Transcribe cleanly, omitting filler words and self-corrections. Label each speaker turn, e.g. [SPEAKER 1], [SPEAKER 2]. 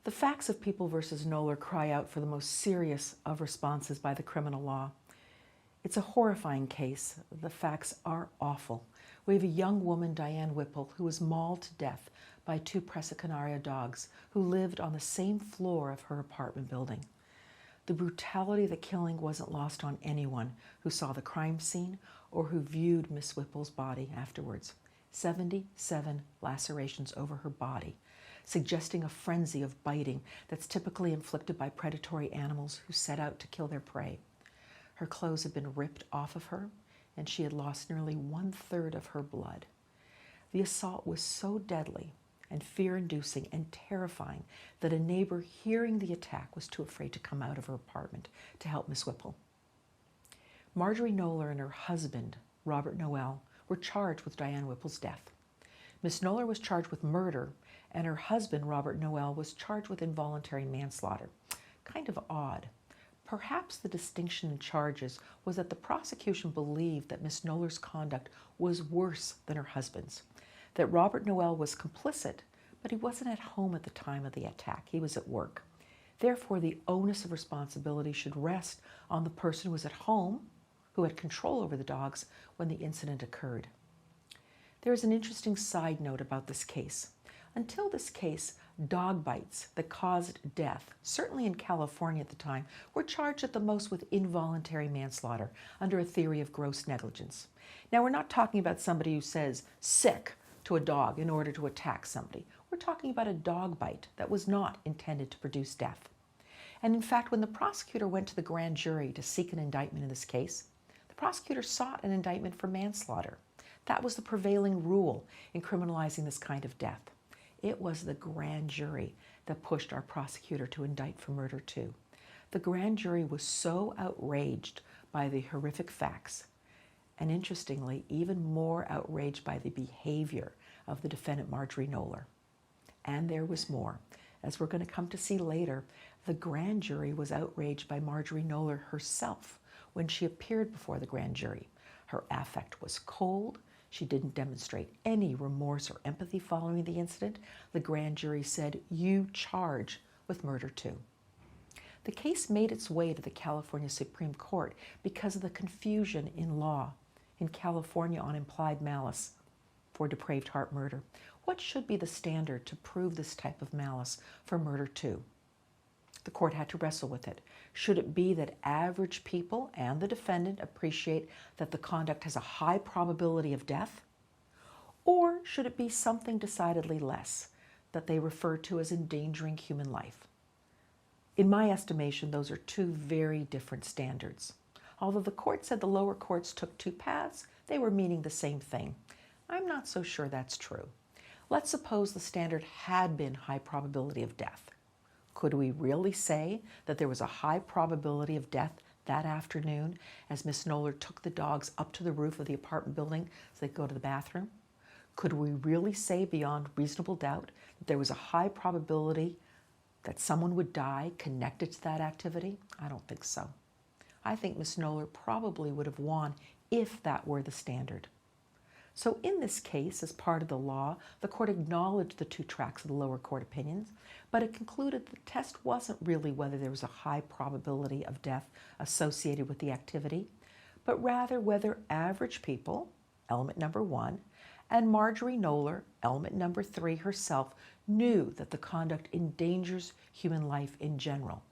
[SPEAKER 1] The facts of People v. Knoller cry out for the most serious of responses by the criminal law. It's a horrifying case. The facts are awful. We have a young woman, Diane Whipple, who was mauled to death by two Presa Canaria dogs who lived on the same floor of her apartment building. The brutality of the killing wasn't lost on anyone who saw the crime scene or who viewed Miss Whipple's body afterwards. 77 lacerations over her body, suggesting a frenzy of biting that's typically inflicted by predatory animals who set out to kill their prey. Her clothes had been ripped off of her, and she had lost nearly 1/3 of her blood. The assault was so deadly and fear-inducing and terrifying that a neighbor hearing the attack was too afraid to come out of her apartment to help Miss Whipple. Marjorie Knoller and her husband, Robert Noel, were charged with Diane Whipple's death. Miss Knoller was charged with murder, and her husband, Robert Noel, was charged with involuntary manslaughter. Kind of odd. Perhaps the distinction in charges was that the prosecution believed that Miss Knoller's conduct was worse than her husband's, that Robert Noel was complicit, but he wasn't at home at the time of the attack. He was at work. Therefore, the onus of responsibility should rest on the person who was at home, who had control over the dogs when the incident occurred. There is an interesting side note about this case. Until this case, dog bites that caused death, certainly in California at the time, were charged at the most with involuntary manslaughter under a theory of gross negligence. Now, we're not talking about somebody who says sick to a dog in order to attack somebody. We're talking about a dog bite that was not intended to produce death. And in fact, when the prosecutor went to the grand jury to seek an indictment in this case, the prosecutor sought an indictment for manslaughter. That was the prevailing rule in criminalizing this kind of death. It was the grand jury that pushed our prosecutor to indict for murder too. The grand jury was so outraged by the horrific facts, and interestingly, even more outraged by the behavior of the defendant, Marjorie Knoller. And there was more. As we're going to come to see later, the grand jury was outraged by Marjorie Knoller herself when she appeared before the grand jury. Her affect was cold. She didn't demonstrate any remorse or empathy following the incident. The grand jury said, "You charge with murder too." The case made its way to the California Supreme Court because of the confusion in law in California on implied malice for depraved heart murder. What should be the standard to prove this type of malice for murder too? The court had to wrestle with it. Should it be that average people and the defendant appreciate that the conduct has a high probability of death? Or should it be something decidedly less, that they refer to as endangering human life? In my estimation, those are two very different standards. Although the court said the lower courts took two paths, they were meaning the same thing. I'm not so sure that's true. Let's suppose the standard had been high probability of death. Could we really say that there was a high probability of death that afternoon as Miss Knoller took the dogs up to the roof of the apartment building so they could go to the bathroom? Could we really say beyond reasonable doubt that there was a high probability that someone would die connected to that activity? I don't think so. I think Miss Knoller probably would have won if that were the standard. So in this case, as part of the law, the court acknowledged the two tracks of the lower court opinions, but it concluded the test wasn't really whether there was a high probability of death associated with the activity, but rather whether average people, element number 1, and Marjorie Knoller, element number 3 herself, knew that the conduct endangers human life in general.